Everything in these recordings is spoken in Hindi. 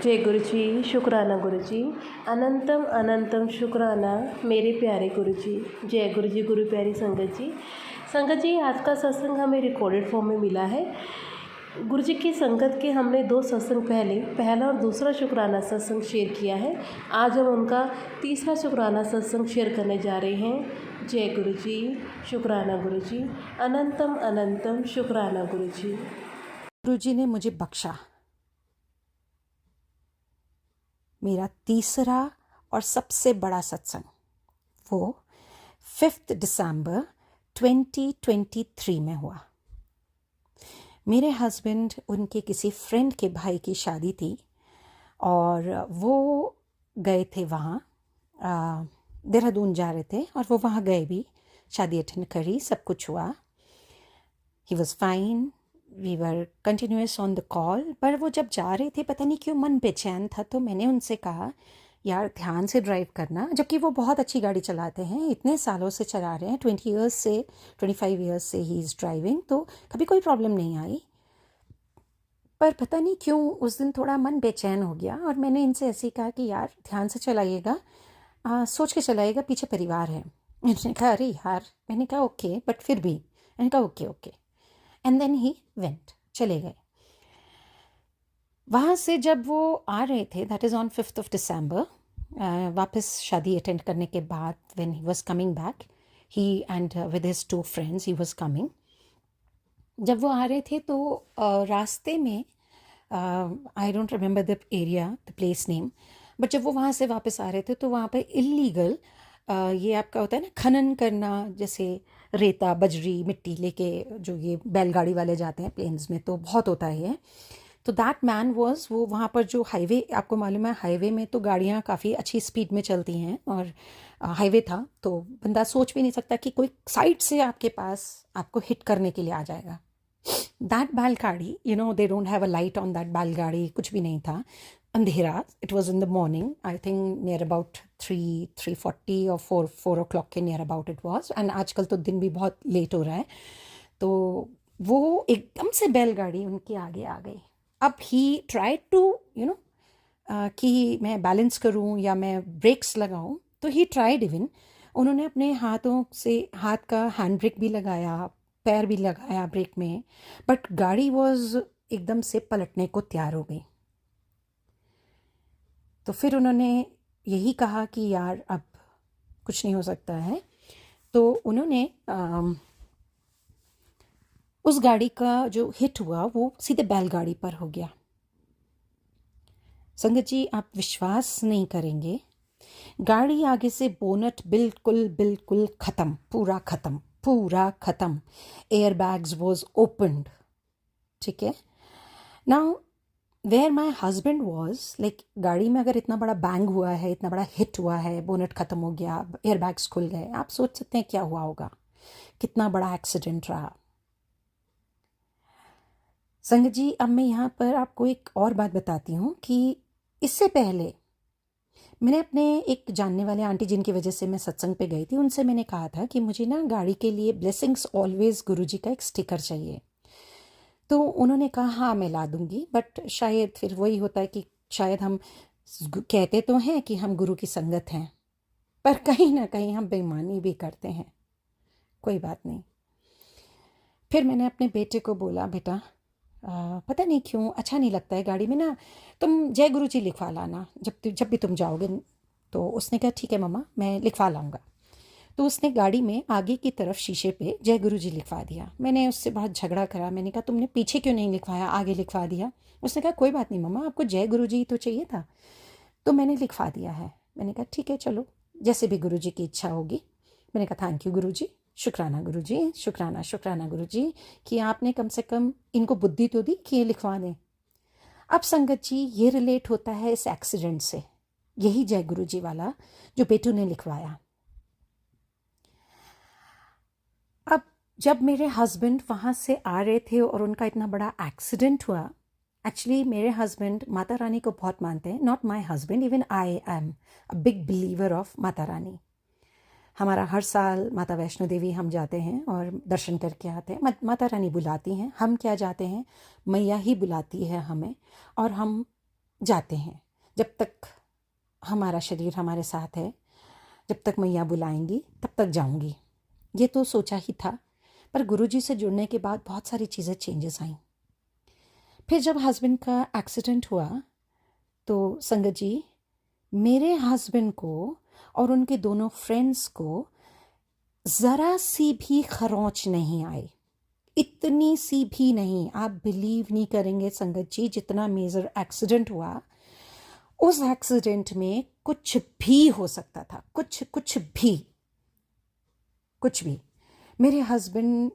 जय गुरु जी, शुक्राना गुरु जी। अनंतम अनंतम शुक्राना मेरे प्यारे गुरु जी। जय गुरु जी, गुरु प्यारी संगत जी। संगत जी, आज का सत्संग हमें रिकॉर्डेड फॉर्म में मिला है। गुरु जी की संगत के हमने 2 सत्संग पहले पहला और दूसरा शुक्राना सत्संग शेयर किया है। आज हम उनका तीसरा शुक्राना सत्संग शेयर करने जा रहे हैं। जय गुरु जी, शुक्राना गुरु जी। अनंतम अनंतम शुक्राना गुरु जी। गुरु जी ने मुझे बख्शा। मेरा तीसरा और सबसे बड़ा सत्संग वो 5 दिसंबर 2023 में हुआ। मेरे हस्बैंड, उनके किसी फ्रेंड के भाई की शादी थी और वो गए थे वहाँ, देहरादून जा रहे थे और वो वहाँ गए भी, शादी अटेंड करी, सब कुछ हुआ। He was fine, we were continues on the call. पर वो जब जा रहे थे, पता नहीं क्यों मन बेचैन था, तो मैंने उनसे कहा यार ध्यान से ड्राइव करना, जबकि वो बहुत अच्छी गाड़ी चलाते हैं, इतने सालों से चला रहे हैं, 25 ईयर्स से ही इज़ ड्राइविंग, तो कभी कोई प्रॉब्लम नहीं आई। पर पता नहीं क्यों उस दिन थोड़ा मन बेचैन हो गया और मैंने इनसे ऐसे ही कहा कि यार ध्यान से चलाइएगा, सोच के चलाइएगा, पीछे परिवार है। इन्होंने कहा अरे यार, मैंने कहा ओके, बट फिर भी मैंने कहा okay okay, and then he went, चले गए। वहाँ से जब वो आ रहे थे, दैट इज़ ऑन 5 दिसंबर, वापस शादी अटेंड करने के बाद, when he was coming back, he and with his 2 friends he was coming. जब वो आ रहे थे तो रास्ते में, I don't remember the area, the place name, but जब वो वहाँ से वापस आ रहे थे तो वहाँ पे इलीगल, ये आपका होता है ना खनन करना, जैसे रेता बजरी मिट्टी लेके जो ये बैलगाड़ी वाले जाते हैं प्लेन्स में, तो बहुत होता है ये। तो दैट मैन वॉज, वो वहाँ पर जो हाईवे, आपको मालूम है हाईवे में तो गाड़ियाँ काफ़ी अच्छी स्पीड में चलती हैं, और हाईवे था तो बंदा सोच भी नहीं सकता कि कोई साइड से आपके पास आपको हिट करने के लिए आ जाएगा। दैट बैलगाड़ी, you know, they don't have a light on that बैलगाड़ी, कुछ भी नहीं था, अंधेरा, it was in the morning, I think near about 3:40 और 4 o'clock के near about it was, and आजकल तो दिन भी बहुत लेट हो रहा है। तो वो एकदम से बैलगाड़ी उनके आगे आ गई। अब ही ट्राई टू, यू नो, कि मैं बैलेंस करूं या मैं ब्रेक्स लगाऊं, तो ही ट्राइड इवन, उन्होंने अपने हाथों से हाथ का हैंड ब्रेक भी लगाया, पैर भी लगाया ब्रेक में, बट गाड़ी वॉज एकदम से पलटने को तैयार हो गई। तो फिर उन्होंने यही कहा कि यार अब कुछ नहीं हो सकता है, तो उन्होंने उस गाड़ी का जो हिट हुआ वो सीधे बैलगाड़ी पर हो गया। संगत जी, आप विश्वास नहीं करेंगे, गाड़ी आगे से बोनट बिल्कुल बिल्कुल ख़त्म, पूरा ख़त्म, पूरा ख़त्म, एयर बैग्स वॉज ओपनड, ठीक है। Now where my husband was, like गाड़ी में अगर इतना बड़ा बैंग हुआ है, इतना बड़ा हिट हुआ है, बोनट ख़त्म हो गया, एयर बैग्स खुल गए, आप सोच सकते हैं क्या हुआ होगा, कितना बड़ा एक्सीडेंट रहा। संगत जी, अब मैं यहाँ पर आपको एक और बात बताती हूँ कि इससे पहले मैंने अपने एक जानने वाले आंटी, जिनकी वजह से मैं सत्संग पे गई थी, उनसे मैंने कहा था कि मुझे ना गाड़ी के लिए ब्लेसिंग्स ऑलवेज गुरुजी का एक स्टिकर चाहिए। तो उन्होंने कहा हाँ मैं ला दूंगी, बट शायद फिर वही होता है कि शायद हम कहते तो हैं कि हम गुरु की संगत हैं, पर कहीं ना कहीं हम बेईमानी भी करते हैं। कोई बात नहीं। फिर मैंने अपने बेटे को बोला, बेटा पता नहीं क्यों अच्छा नहीं लगता है गाड़ी में ना, तुम जय गुरु जी लिखवा लाना जब भी तुम जाओगे। तो उसने कहा ठीक है मम्मा, मैं लिखवा लाऊंगा। तो उसने गाड़ी में आगे की तरफ शीशे पे जय गुरु जी लिखवा दिया। मैंने उससे बहुत झगड़ा करा, मैंने कहा तुमने पीछे क्यों नहीं लिखवाया, आगे लिखवा दिया। उसने कहा कोई बात नहीं मम्मा, आपको जय गुरु जी तो चाहिए था, तो मैंने लिखवा दिया है। मैंने कहा ठीक है चलो, जैसे भी गुरु जी की इच्छा होगी। मैंने कहा थैंक यू गुरु जी, शुक्राना गुरु जी, शुक्राना शुक्राना गुरु जी, कि आपने कम से कम इनको बुद्धि तो दी कि ये लिखवा दें। अब संगत जी, ये रिलेट होता है इस एक्सीडेंट से, यही जय गुरु जी वाला जो बेटू ने लिखवाया। अब जब मेरे हस्बैंड वहाँ से आ रहे थे और उनका इतना बड़ा एक्सीडेंट हुआ, एक्चुअली मेरे हस्बैंड माता रानी को बहुत मानते हैं, not my husband, even I am a big believer of Mata Rani. हमारा हर साल माता वैष्णो देवी हम जाते हैं और दर्शन करके आते हैं। माता रानी बुलाती हैं, हम क्या जाते हैं, मैया ही बुलाती है हमें, और हम जाते हैं, जब तक हमारा शरीर हमारे साथ है, जब तक मैया बुलाएंगी तब तक जाऊंगी। ये तो सोचा ही था, पर गुरुजी से जुड़ने के बाद बहुत सारी चीज़ें चेंजेस आई। फिर जब हस्बैंड का एक्सीडेंट हुआ तो संगत जी, मेरे हस्बैंड को और उनके दोनों फ्रेंड्स को ज़रा सी भी खरोंच नहीं आई, इतनी सी भी नहीं। आप बिलीव नहीं करेंगे संगत जी, जितना मेजर एक्सीडेंट हुआ, उस एक्सीडेंट में कुछ भी हो सकता था, कुछ भी। मेरे हस्बैंड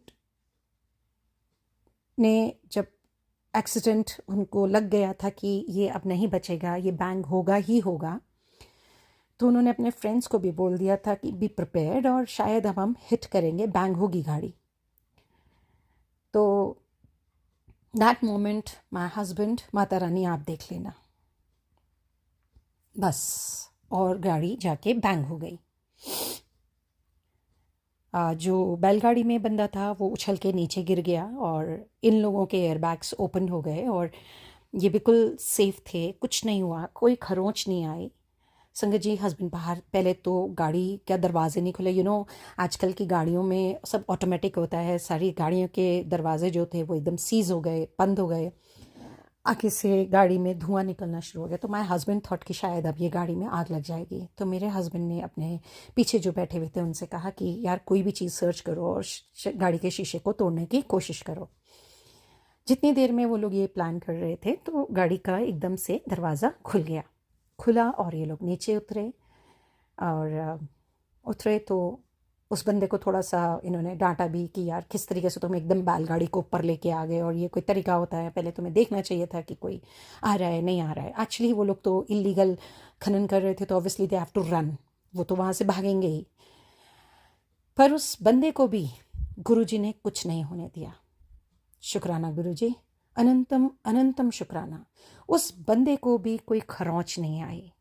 ने जब एक्सीडेंट उनको लग गया था कि ये अब नहीं बचेगा, ये बैंग होगा ही होगा, तो उन्होंने अपने फ्रेंड्स को भी बोल दिया था कि बी प्रिपेयर्ड, और शायद अब हम हिट करेंगे, बैंग होगी गाड़ी। तो that moment my husband, Mata Rani आप देख लेना, बस, और गाड़ी जाके बैंग हो गई। जो बैलगाड़ी में बंदा था वो उछल के नीचे गिर गया और इन लोगों के एयरबैग्स ओपन हो गए और ये बिल्कुल सेफ थे, कुछ नहीं हुआ, कोई खरोंच नहीं आई। संगत जी, हस्बैंड बाहर, पहले तो गाड़ी के दरवाजे नहीं खुले। आजकल की गाड़ियों में सब ऑटोमेटिक होता है, सारी गाड़ियों के दरवाजे जो थे वो एकदम सीज हो गए, बंद हो गए, आगे से गाड़ी में धुआं निकलना शुरू हो गया। तो माय हस्बैंड थॉट कि शायद अब ये गाड़ी में आग लग जाएगी। तो मेरे हस्बैंड ने अपने पीछे जो बैठे हुए थे उनसे कहा कि यार कोई भी चीज़ सर्च करो और गाड़ी के शीशे को तोड़ने की कोशिश करो। जितनी देर में वो लोग ये प्लान कर रहे थे तो गाड़ी का एकदम से दरवाज़ा खुला और ये लोग नीचे उतरे। और उतरे तो उस बंदे को थोड़ा सा इन्होंने डांटा भी कि यार किस तरीके से तुम एकदम बैलगाड़ी को ऊपर लेके आ गए, और ये कोई तरीका होता है, पहले तुम्हें देखना चाहिए था कि कोई आ रहा है नहीं आ रहा है। एक्चुअली वो लोग तो इलीगल खनन कर रहे थे, तो obviously they have to run, वो तो वहाँ से भागेंगे ही। पर उस बंदे को भी गुरुजी ने कुछ नहीं होने दिया। शुक्राना गुरुजी, अनंतम अनंतम शुक्राना। उस बंदे को भी कोई खरोंच नहीं आई,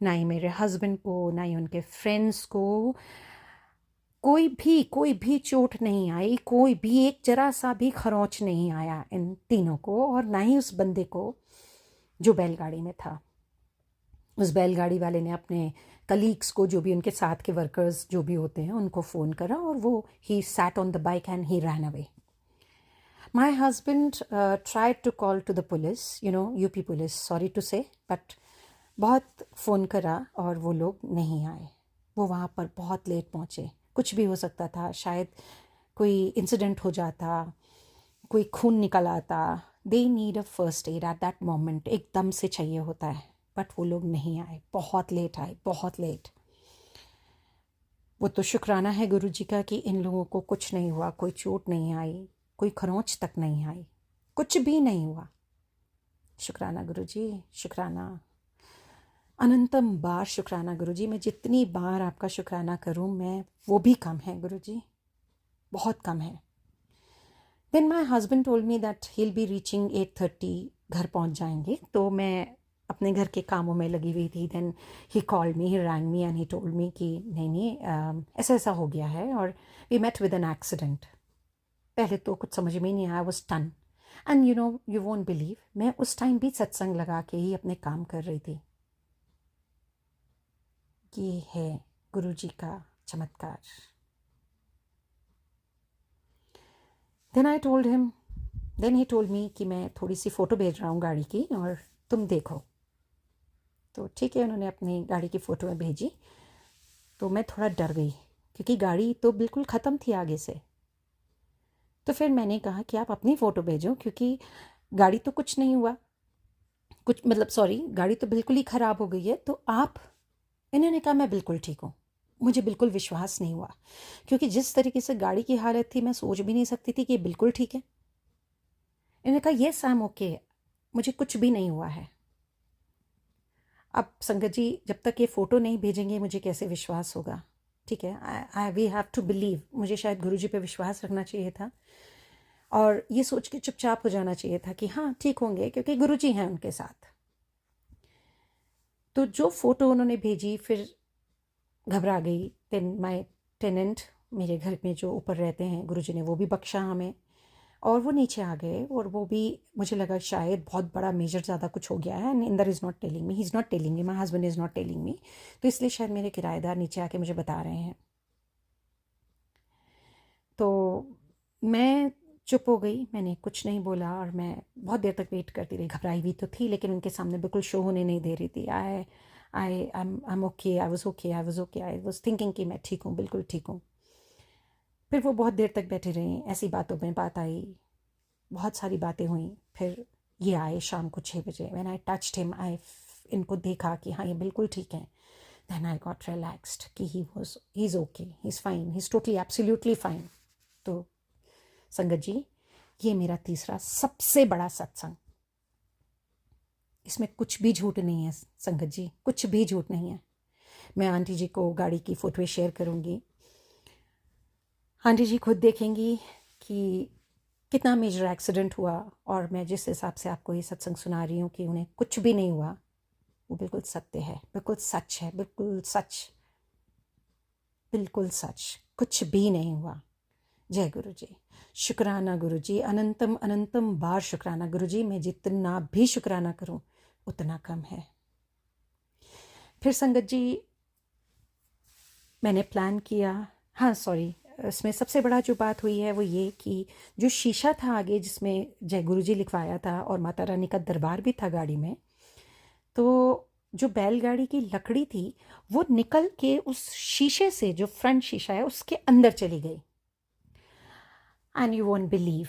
ना ही मेरे हस्बैंड को, ना ही उनके फ्रेंड्स को, कोई भी चोट नहीं आई, कोई भी एक जरा सा भी खरोंच नहीं आया इन तीनों को, और ना ही उस बंदे को जो बैलगाड़ी में था। उस बैलगाड़ी वाले ने अपने कलीग्स को, जो भी उनके साथ के वर्कर्स जो भी होते हैं, उनको फ़ोन करा और वो he sat on the bike and he ran away. My husband tried to call to the police, UP police, sorry to say, but बहुत फ़ोन करा और वो लोग नहीं आए। वो वहाँ पर बहुत लेट पहुँचे। कुछ भी हो सकता था, शायद कोई इंसिडेंट हो जाता, कोई खून निकल आता। They need a first aid at that moment, एकदम से चाहिए होता है, बट वो लोग नहीं आए, बहुत लेट आए, बहुत लेट। वो तो शुक्राना है गुरु जी का कि इन लोगों को कुछ नहीं हुआ, कोई चोट नहीं आई, कोई खरोंच तक नहीं आई, कुछ भी नहीं हुआ। शुक्राना गुरु जी, शुक्राना, अनंतम बार शुक्राना गुरु जी। मैं जितनी बार आपका शुक्राना करूं मैं वो भी कम है गुरु जी, बहुत कम है। Then my husband told me that he will be reaching 8:30, घर पहुंच जाएंगे। तो मैं अपने घर के कामों में लगी हुई थी। Then he called me, he rang me and he told me कि नहीं ऐसा ऐसा हो गया है और we met with an accident. पहले तो कुछ समझ में ही नहीं आया, I was stun. And you won't believe, मैं उस टाइम भी सत्संग लगा के ही अपने काम कर रही थी। ये है गुरु जी का चमत्कार। Then I told him, then he told me कि मैं थोड़ी सी फ़ोटो भेज रहा हूँ गाड़ी की और तुम देखो। तो ठीक है, उन्होंने अपनी गाड़ी की फ़ोटो में भेजी। तो मैं थोड़ा डर गई क्योंकि गाड़ी तो बिल्कुल ख़त्म थी आगे से। तो फिर मैंने कहा कि आप अपनी फ़ोटो भेजो, क्योंकि गाड़ी तो कुछ नहीं हुआ, कुछ मतलब सॉरी, गाड़ी तो बिल्कुल ही ख़राब हो गई है, तो आप। इन्होंने कहा मैं बिल्कुल ठीक हूँ। मुझे बिल्कुल विश्वास नहीं हुआ, क्योंकि जिस तरीके से गाड़ी की हालत थी मैं सोच भी नहीं सकती थी कि ये बिल्कुल ठीक है। इन्होंने कहा येस आई एम ओके, मुझे कुछ भी नहीं हुआ है। अब संगत जी, जब तक ये फ़ोटो नहीं भेजेंगे मुझे कैसे विश्वास होगा? ठीक है, आई वी हैव टू बिलीव। मुझे शायद गुरु जी पे विश्वास रखना चाहिए था और ये सोच के चुपचाप हो जाना चाहिए था कि हाँ ठीक होंगे, क्योंकि गुरु जी हैं उनके साथ। तो जो फ़ोटो उन्होंने भेजी, फिर घबरा गई। देन माय टेनेंट, मेरे घर में जो ऊपर रहते हैं, गुरुजी ने वो भी बख्शा हमें। और वो नीचे आ गए, और वो भी मुझे लगा शायद बहुत बड़ा मेजर ज़्यादा कुछ हो गया है, and Inder is not telling me, he is not telling me, my husband is not telling me, तो इसलिए शायद मेरे किराएदार नीचे आके मुझे बता रहे हैं। तो मैं चुप हो गई, मैंने कुछ नहीं बोला, और मैं बहुत देर तक वेट करती रही। घबराई हुई तो थी, लेकिन उनके सामने बिल्कुल शो होने नहीं दे रही थी। I am okay, I was okay, I was thinking कि मैं ठीक हूँ, बिल्कुल ठीक हूँ। फिर वो बहुत देर तक बैठी रही, ऐसी बातों में बात आई, बहुत सारी बातें हुई। फिर ये आए शाम को 6 बजे। व्हेन आई टच्ड हिम, आई इनको देखा कि हाँ ये बिल्कुल ठीक है, देन आई गॉट रिलैक्स्ड कि he is okay, he is fine, he is totally absolutely fine. तो संगत जी, ये मेरा तीसरा सबसे बड़ा सत्संग। इसमें कुछ भी झूठ नहीं है संगत जी, कुछ भी झूठ नहीं है। मैं आंटी जी को गाड़ी की फ़ोटोएं शेयर करूँगी, आंटी जी खुद देखेंगी कि कितना मेजर एक्सीडेंट हुआ, और मैं जिस हिसाब से आपको ये सत्संग सुना रही हूँ कि उन्हें कुछ भी नहीं हुआ, वो बिल्कुल सत्य है, बिल्कुल सच है, बिल्कुल सच, बिल्कुल सच, कुछ भी नहीं हुआ। जय गुरु जी, शुक्राना गुरु जी, अनंतम अनंतम बार शुक्राना गुरु जी। मैं जितना भी शुक्राना करूं उतना कम है। फिर संगत जी मैंने प्लान किया, हाँ सॉरी, इसमें सबसे बड़ा जो बात हुई है वो ये कि जो शीशा था आगे जिसमें जय गुरु जी लिखवाया था और माता रानी का दरबार भी था गाड़ी में, तो जो बैलगाड़ी की लकड़ी थी वो निकल के उस शीशे से, जो फ्रंट शीशा है, उसके अंदर चली गई। एंड यू वोंट बिलीव,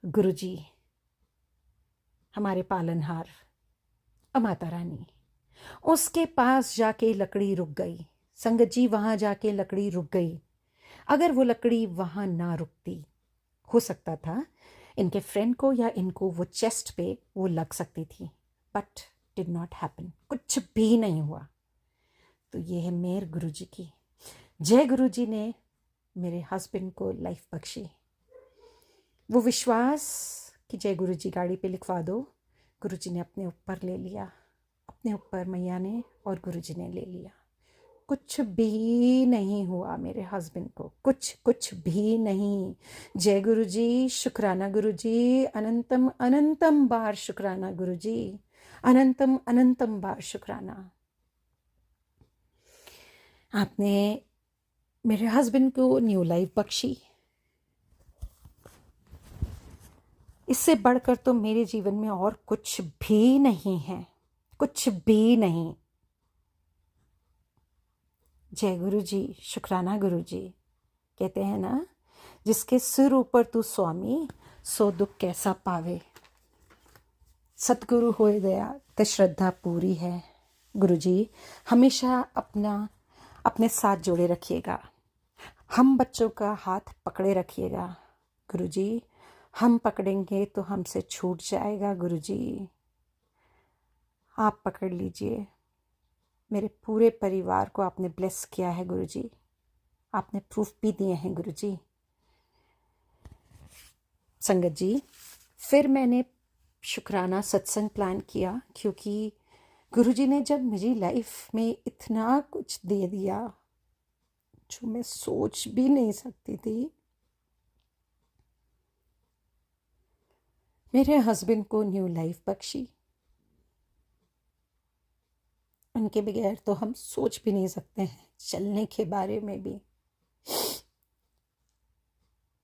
गुरु जी हमारे पालनहार माता रानी, उसके पास जाके लकड़ी रुक गई। संगत जी वहाँ जाके लकड़ी रुक गई। अगर वो लकड़ी वहाँ ना रुकती, हो सकता था इनके फ्रेंड को या इनको वो चेस्ट पे वो लग सकती थी, बट डिड नॉट हैपन, कुछ भी नहीं हुआ। तो ये है मेर गुरु जी की। जय गुरु जी ने मेरे हस्बैंड को लाइफ बख्शी। वो विश्वास कि जय गुरु जी गाड़ी पे लिखवा दो, गुरु जी ने अपने ऊपर ले लिया, अपने ऊपर मैया ने और गुरु जी ने ले लिया। कुछ भी नहीं हुआ मेरे हस्बैंड को, कुछ भी नहीं। जय गुरु जी, शुक्राना गुरु जी, अनंतम अनंतम बार शुक्राना गुरु जी, अनंतम अनंतम बार शुक्राना। आपने मेरे हस्बैंड को न्यू लाइफ बख्शी। इससे बढ़कर तो मेरे जीवन में और कुछ भी नहीं है, कुछ भी नहीं। जय गुरु जी, शुक्राना गुरु जी। कहते हैं ना, जिसके सिर ऊपर तू स्वामी, सो दुख कैसा पावे। सतगुरु होए दया तो श्रद्धा पूरी है। गुरु जी हमेशा अपने साथ जोड़े रखिएगा, हम बच्चों का हाथ पकड़े रखिएगा। गुरु जी हम पकड़ेंगे तो हमसे छूट जाएगा। गुरु जी आप पकड़ लीजिए। मेरे पूरे परिवार को आपने ब्लेस किया है गुरु जी, आपने प्रूफ भी दिए हैं गुरु जी। संगत जी फिर मैंने शुक्राना सत्संग प्लान किया, क्योंकि गुरु जी ने जब मेरी लाइफ में इतना कुछ दे दिया जो मैं सोच भी नहीं सकती थी। मेरे हस्बैंड को न्यू लाइफ बख्शी, उनके बगैर तो हम सोच भी नहीं सकते हैं चलने के बारे में भी।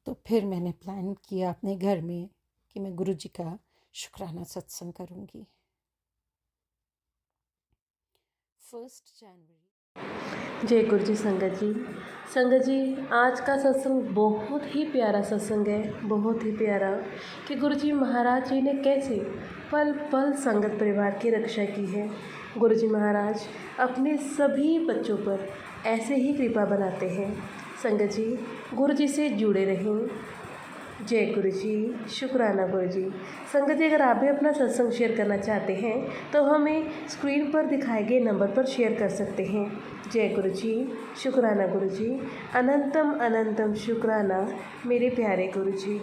तो फिर मैंने प्लान किया अपने घर में कि मैं गुरु जी का शुक्राना सत्संग करूंगी। 1 जनवरी। जय गुरु जी। संगत जी आज का सत्संग बहुत ही प्यारा सत्संग है, बहुत ही प्यारा, कि गुरु जी महाराज जी ने कैसे पल पल संगत परिवार की रक्षा की है। गुरु जी महाराज अपने सभी बच्चों पर ऐसे ही कृपा बनाते हैं। संगत जी गुरु जी से जुड़े रहें। जय गुरु जी, शुक्राना गुरु जी। संगत जी अगर आप भी अपना सत्संग शेयर करना चाहते हैं तो हमें स्क्रीन पर दिखाए गए नंबर पर शेयर कर सकते हैं। जय गुरु जी, शुक्राना गुरु जी, अनंतम अनंतम शुक्राना मेरे प्यारे गुरु जी।